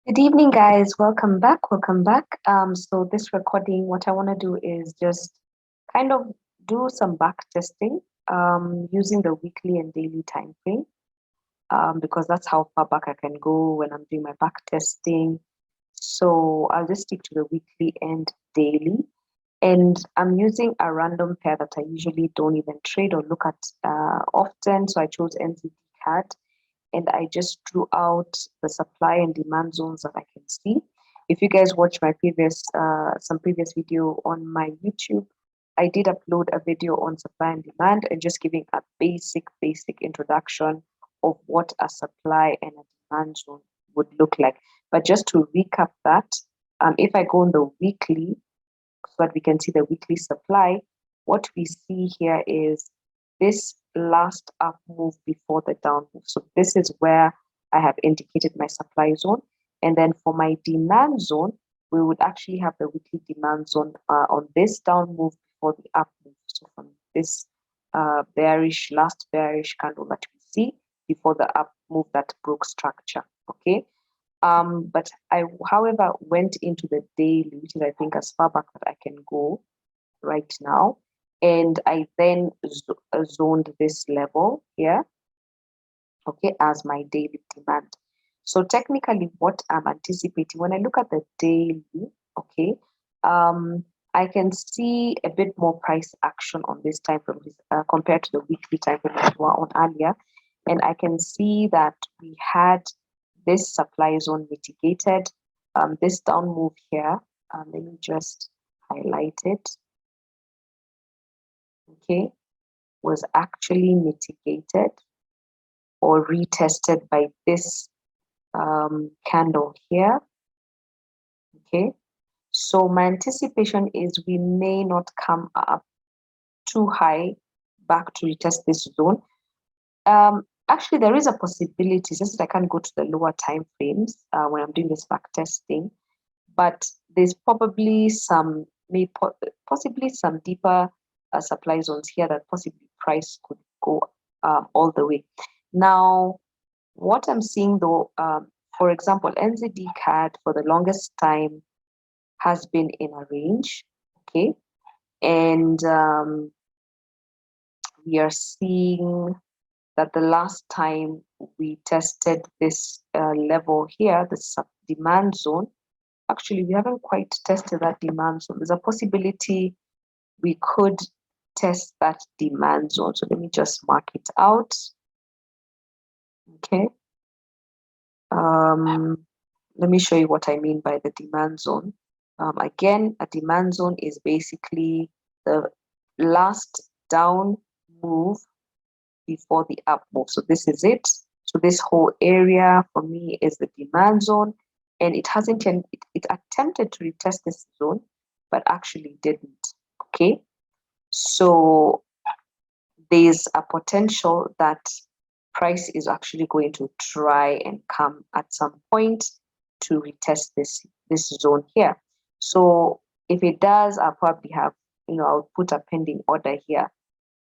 Good evening, guys. Welcome back. Welcome back. So this recording, what I want to do is just kind of do some back testing using the weekly and daily time frame because that's how far back I can go when I'm doing my back testing. So I'll just stick to the weekly and daily. And I'm using a random pair that I usually don't even trade or look at often. So I chose NZDCAD and I just drew out the supply and demand zones that I can see. If you guys watch my some previous video on my YouTube, I did upload a video on supply and demand and just giving a basic introduction of what a supply and a demand zone would look like. But just to recap that, if I go on the weekly, so that we can see the weekly supply, what we see here is this last up move before the down move. So this is where I have indicated my supply zone. And then for my demand zone, we would actually have the weekly demand zone on this down move before the up move. So from this last bearish candle that we see before the up move that broke structure. Okay. But I, however, went into the daily, which is I think as far back that I can go right now. And I then zoned this level here, okay, as my daily demand. So technically what I'm anticipating, when I look at the daily, okay, I can see a bit more price action on this time frame compared to the weekly time frame that we were on earlier. And I can see that we had this supply zone mitigated. This down move here, let me just highlight it, okay, was actually mitigated or retested by this candle here, okay. So my anticipation is we may not come up too high back to retest this zone. Actually, there is a possibility, just that I can't go to the lower time frames when I'm doing this back testing, but there's probably some, possibly some deeper supply zones here that possibly price could go all the way. Now, what I'm seeing though, for example, NZDCAD for the longest time has been in a range, okay, and we are seeing that the last time we tested this level here, the demand zone, actually we haven't quite tested that demand zone. There's a possibility we could test that demand zone. So let me just mark it out. Okay. Let me show you what I mean by the demand zone. Again, a demand zone is basically the last down move before the up move. So this is it. So this whole area for me is the demand zone, and it hasn't, it attempted to retest this zone, but actually didn't. Okay. So there's a potential that price is actually going to try and come at some point to retest this zone here. So if it does, I'll probably have, I'll put a pending order here.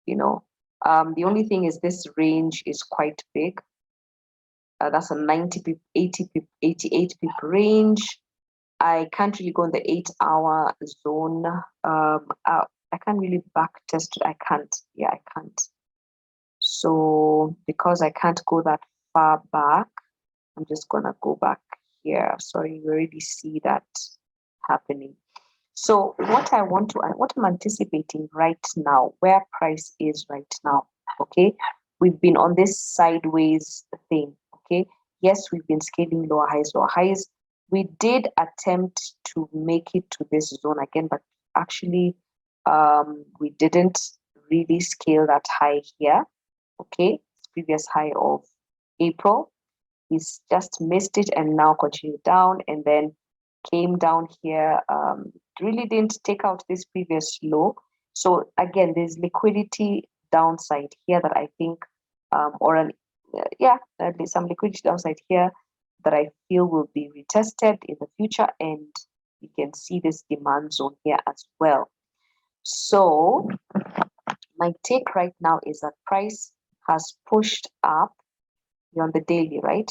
The only thing is this range is quite big. That's a 90 pip, 80 pip, 88 pip range. I can't really go in the 8-hour zone. I can't really back test it. I can't. Yeah, I can't. So because I can't go that far back, I'm just gonna go back here. Sorry, you already see that happening. So what I'm anticipating right now, where price is right now, okay? We've been on this sideways thing, okay? Yes, we've been scaling lower highs. We did attempt to make it to this zone again, but actually we didn't really scale that high here, okay? Previous high of April. We just missed it and now continued down and then came down here, really didn't take out this previous low. So again, there's liquidity downside here that I think, there's some liquidity downside here that I feel will be retested in the future, and you can see this demand zone here as well. So my take right now is that price has pushed up on the daily, right?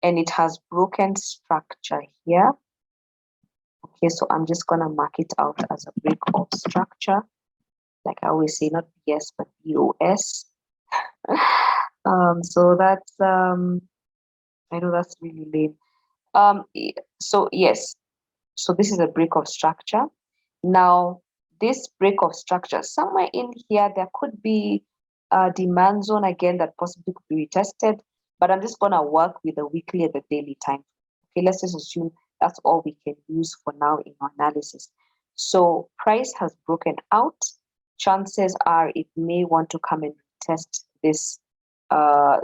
and it has broken structure here. Okay, so I'm just gonna mark it out as a break of structure. Like I always say, not BS, but BOS. So that's I know that's really lame. So yes, so this is a break of structure. Now, this break of structure, somewhere in here, there could be a demand zone again that possibly could be retested, but I'm just gonna work with the weekly and the daily time. Okay, let's just assume that's all we can use for now in our analysis. So price has broken out. Chances are it may want to come and test this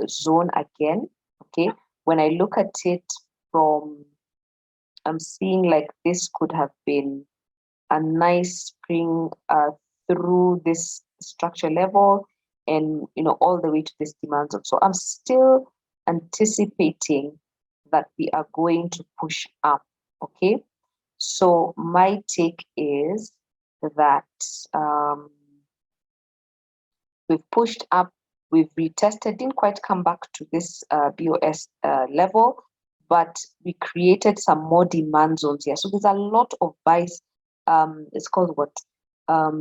zone again. Okay, when I look at it from, I'm seeing like this could have been a nice spring through this structure level and all the way to this demand zone. So I'm still anticipating that we are going to push up. Okay, so my take is that we've pushed up, we've retested, didn't quite come back to this BOS level, but we created some more demand zones here. So there's a lot of buys. It's called what?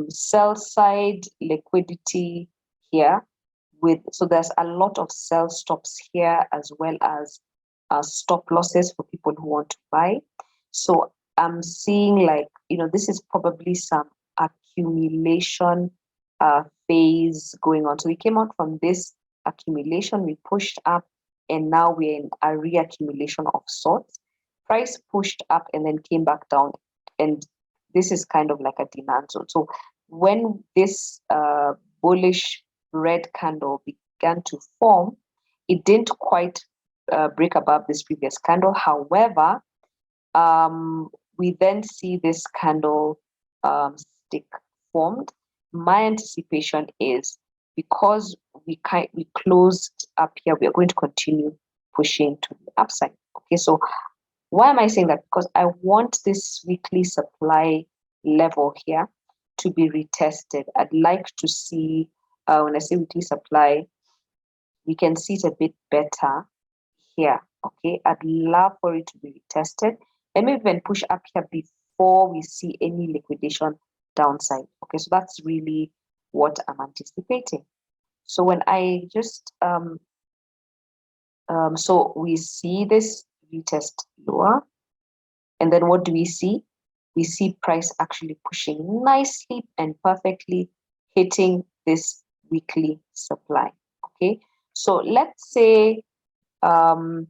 Sell side liquidity here. So there's a lot of sell stops here as well as stop losses for people who want to buy. So I'm seeing like, this is probably some accumulation phase going on. So we came out from this accumulation, we pushed up, and now we're in a reaccumulation of sorts. Price pushed up and then came back down, and this is kind of like a demand zone. So when this bullish red candle began to form, it didn't quite break above this previous candle. However, we then see this candle stick formed. My anticipation is because we closed up here, we are going to continue pushing to the upside. Okay, so why am I saying that? Because I want this weekly supply level here to be retested. I'd like to see, when I say weekly supply, we can see it a bit better here. Okay, I'd love for it to be retested and maybe even push up here before we see any liquidation downside. Okay, so that's really what I'm anticipating. So when I just so we see this retest lower, and then what do we see? We see price actually pushing nicely and perfectly hitting this weekly supply. Okay, so let's say and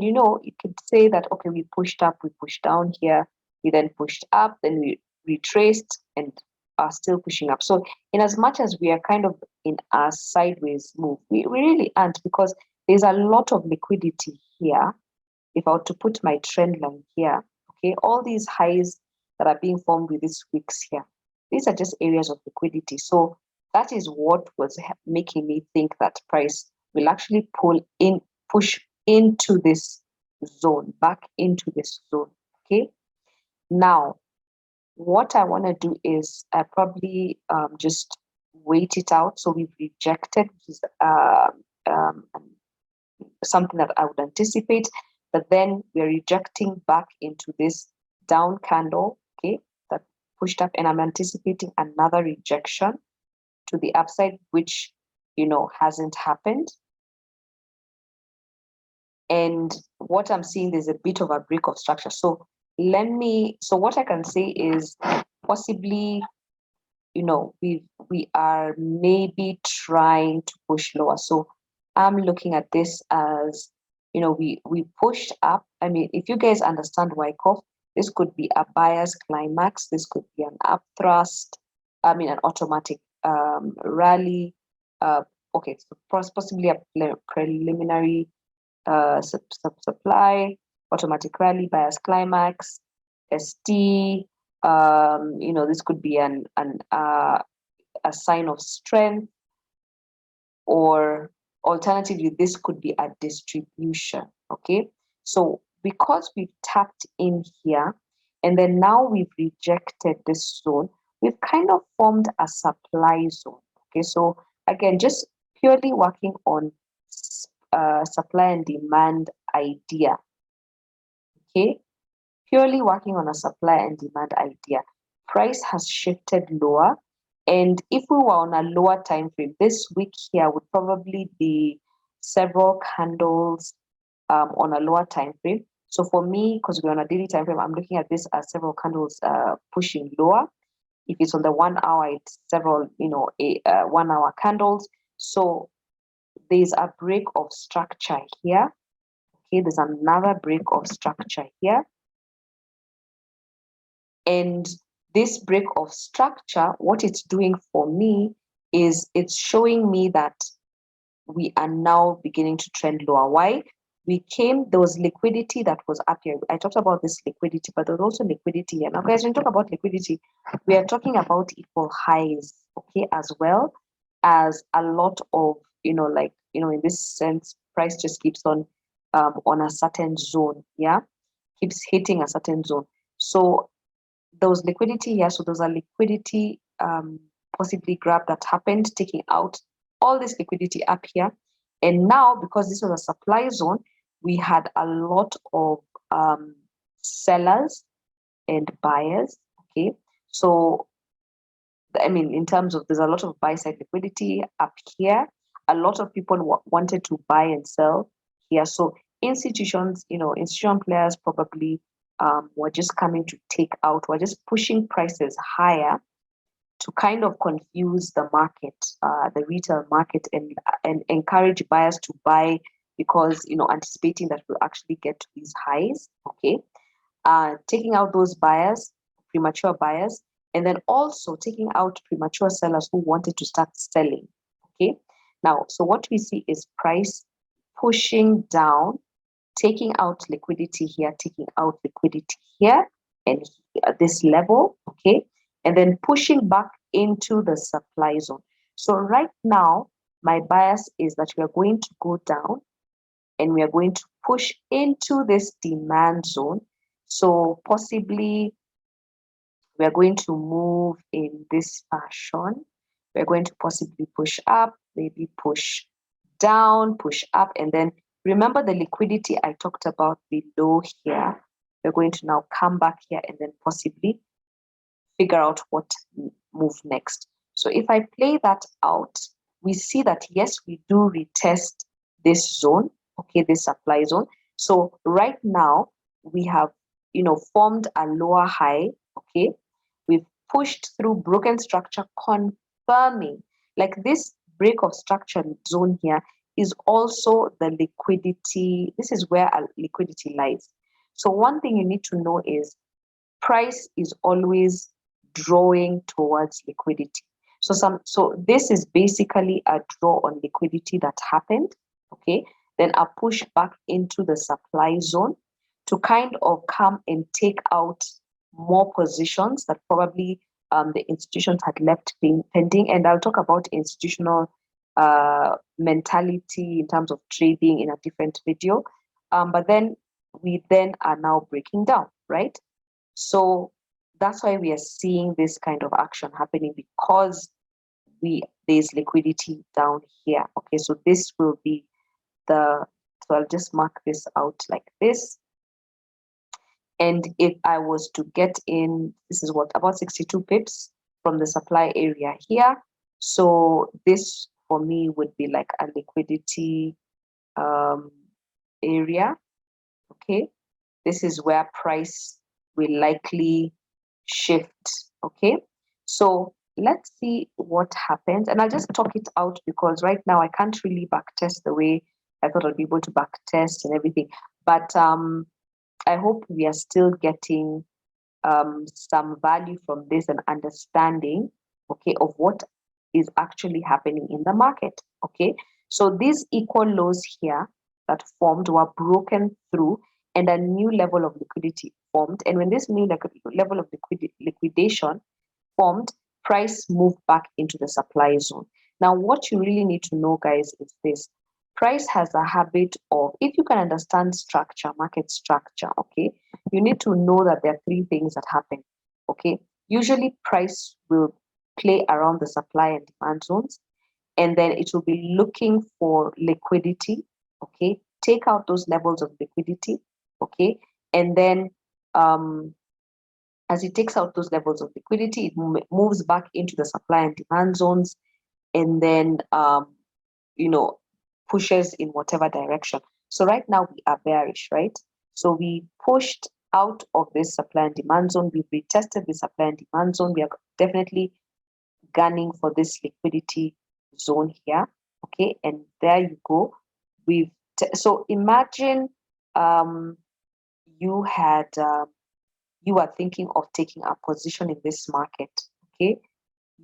you could say that, okay, we pushed up, we pushed down here, we then pushed up, then we retraced and are still pushing up. So in as much as we are kind of in a sideways move, we really aren't, because there's a lot of liquidity here. If I were to put my trend line here, okay, all these highs that are being formed with these wicks here, these are just areas of liquidity. So that is what was making me think that price will actually push into this zone, back into this zone. Okay. Now, what I want to do is I probably just wait it out. So we've rejected, which is um, something that I would anticipate, but then we're rejecting back into this down candle, okay, that pushed up, and I'm anticipating another rejection to the upside, which hasn't happened. And what I'm seeing, there's a bit of a break of structure. So what I can say is possibly, we are maybe trying to push lower. So I'm looking at this as, we pushed up. I mean, if you guys understand Wyckoff, this could be a buyer's climax. This could be an upthrust. I mean, an automatic rally. Okay, so possibly a preliminary supply, automatic rally, buyer's climax, ST. This could be a sign of strength, or alternatively, this could be a distribution. Okay, so because we've tapped in here, and then now we've rejected this zone, we've kind of formed a supply zone. Okay, so again, just purely working on supply and demand idea. Okay, purely working on a supply and demand idea. Price has shifted lower. And if we were on a lower time frame, this week here would probably be several candles on a lower time frame. So for me, because we're on a daily time frame, I'm looking at this as several candles pushing lower. If it's on the 1 hour, it's several, 1 hour candles. So there's a break of structure here. Okay, there's another break of structure here. And this break of structure, what it's doing for me is it's showing me that we are now beginning to trend lower. Why? There was liquidity that was up here. I talked about this liquidity, but there's also liquidity here. Now, guys, when we talk about liquidity, we are talking about equal highs, okay, as well as a lot of, in this sense, price just keeps on a certain zone, yeah, keeps hitting a certain zone. So there was liquidity here. So there's a liquidity possibly grab that happened, taking out all this liquidity up here. And now, because this was a supply zone, we had a lot of sellers and buyers. Okay. So, I mean, in terms of there's a lot of buy side liquidity up here. A lot of people wanted to buy and sell here. So institutions, institution players probably were just coming to take out, were just pushing prices higher to kind of confuse the market, the retail market, and encourage buyers to buy because anticipating that we'll actually get to these highs. Okay, taking out those buyers, premature buyers, and then also taking out premature sellers who wanted to start selling. Okay, now so what we see is price pushing down, taking out liquidity here, taking out liquidity here, and at this level. Okay, and then pushing back into the supply zone. So right now, my bias is that we are going to go down and we are going to push into this demand zone. So possibly we are going to move in this fashion. We're going to possibly push up, maybe push down, push up, and then remember the liquidity I talked about below here. We're going to now come back here and then possibly figure out what move next. So if I play that out, we see that yes, we do retest this zone, okay, this supply zone. So right now we have, formed a lower high, okay. We've pushed through broken structure, confirming like this break of structure zone here is also the liquidity. This is where our liquidity lies. So one thing you need to know is price is always drawing towards liquidity. So this is basically a draw on liquidity that happened, okay? Then a push back into the supply zone to kind of come and take out more positions that probably the institutions had left pending. And I'll talk about institutional mentality in terms of trading in a different video. But then we then are now breaking down, right? So that's why we are seeing this kind of action happening because there's liquidity down here. Okay, so this will be so I'll just mark this out like this. And if I was to get in, this is what, about 62 pips from the supply area here. So this for me would be like a liquidity area. Okay, this is where price will likely shift. Okay, so let's see what happens. And I'll just talk it out because right now I can't really backtest the way I thought I'd be able to backtest and everything. But I hope we are still getting some value from this and understanding, okay, of what is actually happening in the market. Okay, so these equal lows here that formed were broken through and a new level of liquidity formed. And when this new level of liquidation formed, price moved back into the supply zone. Now, what you really need to know, guys, is this. Price has a habit of, if you can understand structure, market structure, okay, you need to know that there are three things that happen, okay? Usually price will play around the supply and demand zones, and then it will be looking for liquidity, okay, take out those levels of liquidity, okay, and then as it takes out those levels of liquidity, it moves back into the supply and demand zones, and then you know, pushes in whatever direction. So right now we are bearish, right? So we pushed out of this supply and demand zone. We've retested the supply and demand zone. We are definitely gunning for this liquidity zone here. Okay, and there you go. So imagine you had you are thinking of taking a position in this market. Okay,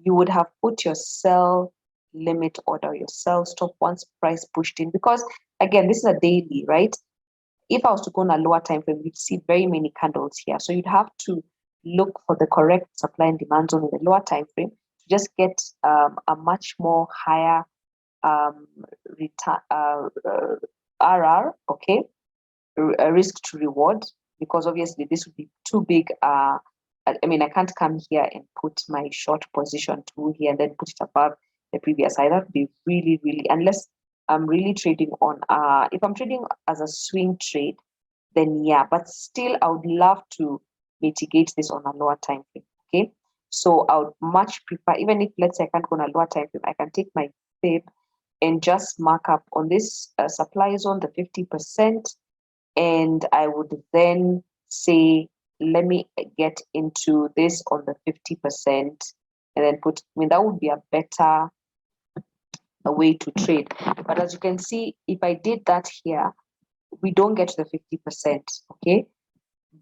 you would have put your sell limit order, your sell stop once price pushed in, because again, this is a daily, right? If I was to go on a lower time frame, you'd see very many candles here. So you'd have to look for the correct supply and demand zone in the lower time frame to just get a much more higher um, return RR, okay, risk to reward, because obviously this would be too big. I mean, I can't come here and put my short position to here and then put it above the previous high. That would be really, really, unless I'm really trading on, if I'm trading as a swing trade, then yeah, but still I would love to mitigate this on a lower time frame. Okay. So I would much prefer, even if let's say I can't go on a lower time frame, I can take my fib and just mark up on this supply zone, the 50%, and I would then say, let me get into this on the 50%, and then put, I mean, that would be a better way to trade. But as you can see, if I did that here, we don't get to the 50%, okay?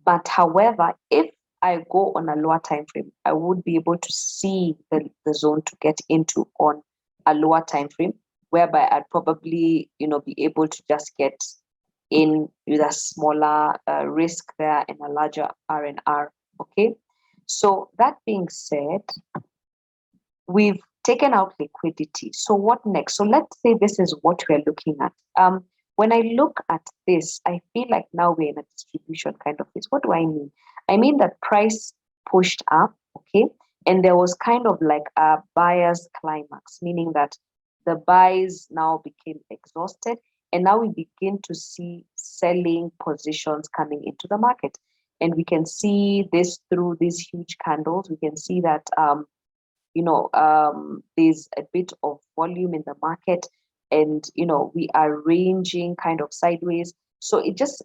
But however, if I go on a lower time frame, I would be able to see the zone to get into on a lower time frame, whereby I'd probably, be able to just get in with a smaller risk there and a larger R&R. Okay. So that being said, we've taken out liquidity. So what next? So let's say this is what we're looking at. When I look at this, I feel like now we're in a distribution kind of phase. What do I mean? I mean that price pushed up, okay, and there was kind of like a buyer's climax, meaning that the buys now became exhausted, and now we begin to see selling positions coming into the market. And we can see this through these huge candles. We can see that there's a bit of volume in the market, and we are ranging kind of sideways. So it just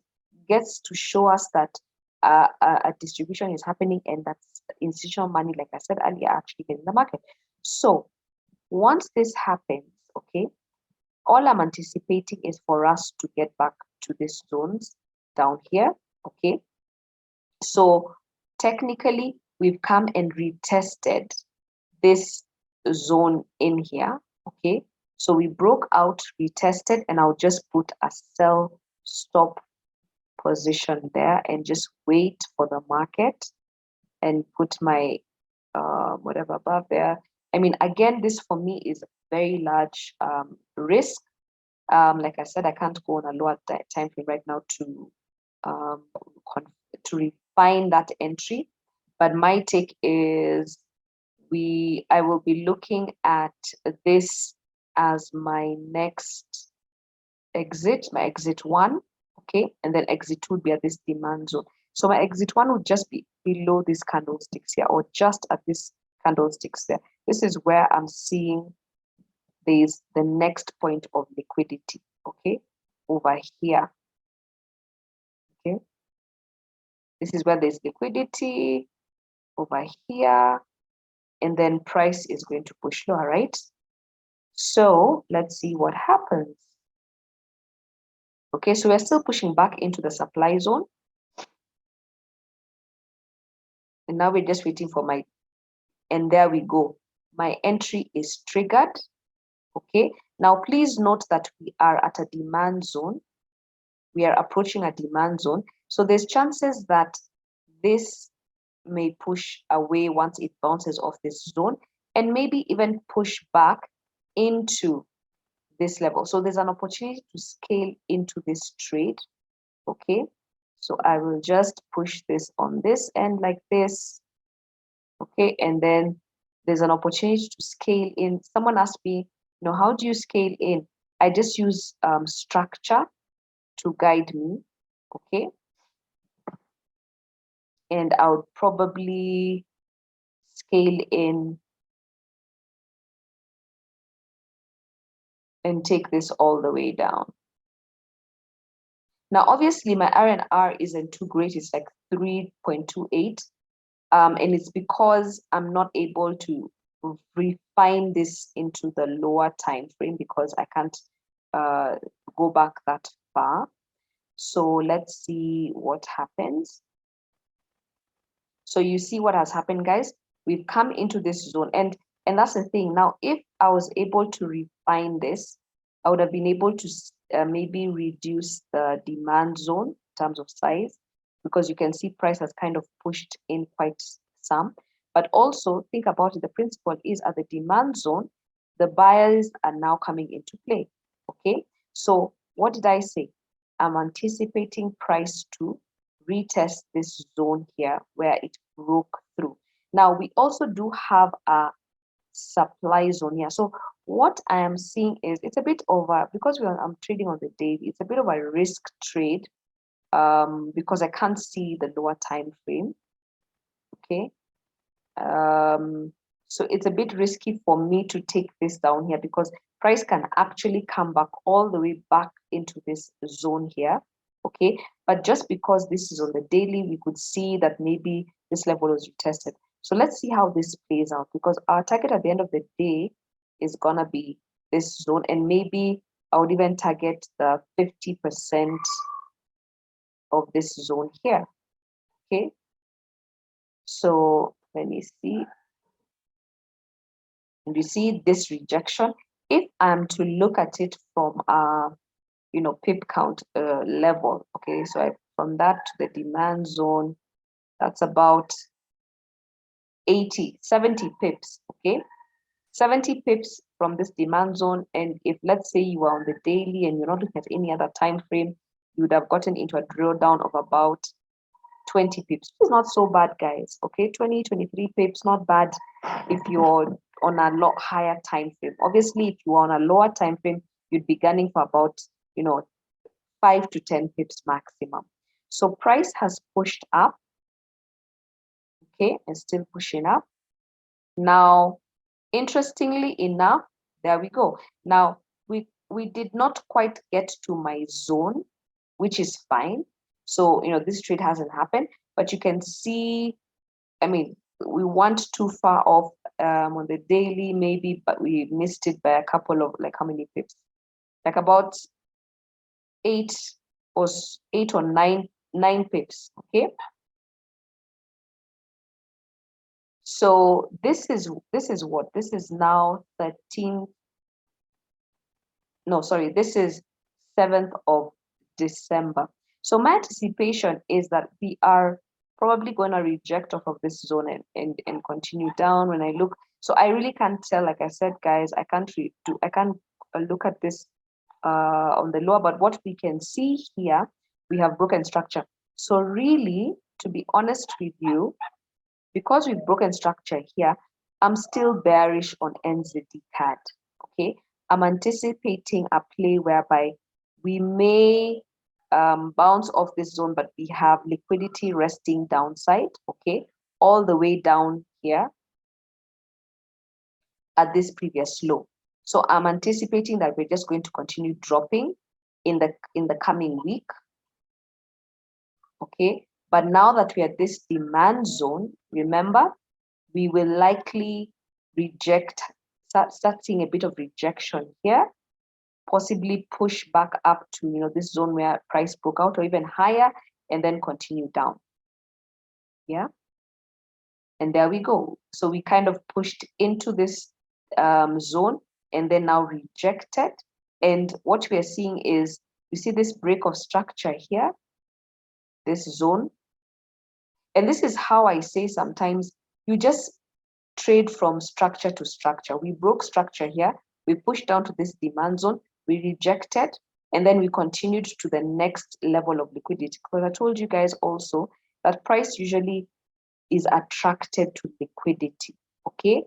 gets to show us that a distribution is happening, and that institutional money, like I said earlier, actually getting the market. So once this happens, okay, all I'm anticipating is for us to get back to these zones down here, okay. So technically we've come and retested this zone in here, okay. So we broke out, retested, and I'll just put a sell stop position there and just wait for the market and put my whatever above there. I mean, again, this for me is a very large risk. Like I said, I can't go on a lower time frame right now to um, to refine that entry, but my take is I will be looking at this as my next exit, my exit one, okay, and then exit two would be at this demand zone. So my exit one would just be below these candlesticks here, or just at this candlesticks there. This is where I'm seeing there's the next point of liquidity, okay, over here, okay. This is where there's liquidity over here, and then price is going to push lower, right? So let's see what happens. Okay, so we're still pushing back into the supply zone. And now we're just waiting for and there we go. My entry is triggered. Okay, now please note that we are at a demand zone. We are approaching a demand zone. So there's chances that this may push away once it bounces off this zone, and maybe even push back into this level. So there's an opportunity to scale into this trade. Okay, so I will just push this on this end like this. Okay, and then there's an opportunity to scale in. Someone asked me, how do you scale in? I just use structure to guide me, okay? And I would probably scale in and take this all the way down. Now, obviously, my R&R isn't too great. It's like 3.28. And it's because I'm not able to refine this into the lower time frame because I can't go back that far. So let's see what happens. So you see what has happened, guys. We've come into this zone, and that's the thing. Now, if I was able to refine this, I would have been able to maybe reduce the demand zone in terms of size, because you can see price has kind of pushed in quite some. But also think about it, the principle is at the demand zone, the buyers are now coming into play. Okay, so what did I say? I'm anticipating price to retest this zone here where it broke through. Now we also do have a supply zone here. So what I am seeing is it's a bit over, because I'm trading on the daily, it's a bit of a risk trade because I can't see the lower time frame. Okay. So it's a bit risky for me to take this down here because price can actually come back all the way back into this zone here. Okay, but just because this is on the daily, we could see that maybe this level was retested. So let's see how this plays out, because our target at the end of the day is gonna be this zone, and maybe I would even target the 50% of this zone here. Okay, so let me see. And you see this rejection. If I'm to look at it from pip count level, okay, so from that to the demand zone, that's about 70 pips, okay, 70 pips from this demand zone. And if let's say you are on the daily and you're not looking at any other time frame, you would have gotten into a drill down of about 20 pips. It's not so bad, guys. Okay, 23 pips, not bad if you're on a lot higher time frame. Obviously, if you are on a lower time frame, you'd be gunning for about 5 to 10 pips maximum. So price has pushed up, okay, and still pushing up. Now, interestingly enough, there we go. Now, we did not quite get to my zone, which is fine. So, this trade hasn't happened, but you can see, I mean, we weren't too far off on the daily, maybe, but we missed it by a couple of, like, how many pips? Like about 8 or 9 pips, okay? So this is what? This is now 13. No, sorry, this is 7th of December. So my anticipation is that we are probably going to reject off of this zone and continue down. When I look, so I really can't tell. Like I said, guys, I can't look at this on the lower, but what we can see here, we have broken structure. So really, to be honest with you, because we've broken structure here, I'm still bearish on NZDCAD. Okay, I'm anticipating a play whereby we may bounce off this zone, but we have liquidity resting downside, okay, all the way down here at this previous low. So I'm anticipating that we're just going to continue dropping in the coming week, okay. But now that we're at this demand zone, remember, we will likely start seeing a bit of rejection here, possibly push back up to this zone where price broke out, or even higher, and then continue down. Yeah, and there we go. So we kind of pushed into this zone and then now rejected. And what we are seeing is, you see this break of structure here, this zone. And this is how I say sometimes you just trade from structure to structure. We broke structure here, we pushed down to this demand zone, we rejected, and then we continued to the next level of liquidity. Because I told you guys also that price usually is attracted to liquidity, okay?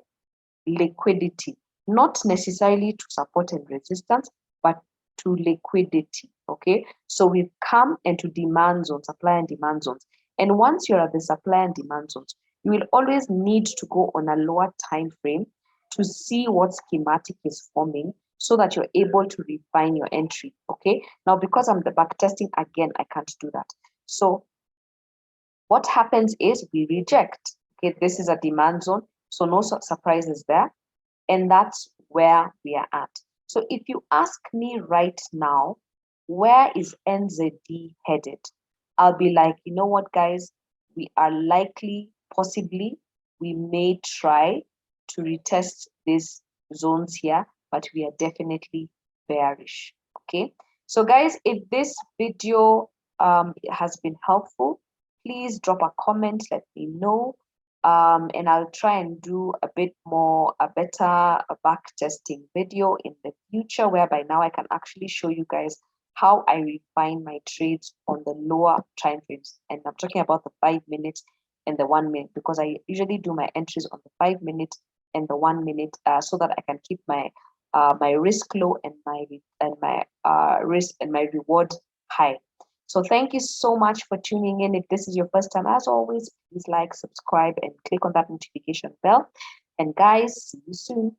Liquidity, not necessarily to support and resistance, but to liquidity. Okay, so we've come into demand zones, supply and demand zones. And once you're at the supply and demand zones, you will always need to go on a lower time frame to see what schematic is forming so that you're able to refine your entry. Okay, now because I'm the back testing again, I can't do that. So what happens is we reject. Okay, this is a demand zone, so no surprises there. And that's where we are at. So if you ask me right now, where is NZD headed? I'll be like, you know what, guys, we are likely, possibly, we may try to retest these zones here, but we are definitely bearish. Okay, so guys, if this video has been helpful, please drop a comment, let me know. And I'll try and do a better back testing video in the future, whereby now I can actually show you guys how I refine my trades on the lower time frames. And I'm talking about the 5 minutes and the 1 minute, because I usually do my entries on the 5 minutes and the 1 minute, so that I can keep my my risk low and my risk and my reward high. So thank you so much for tuning in. If this is your first time, as always, please like, subscribe, and click on that notification bell. And guys, see you soon.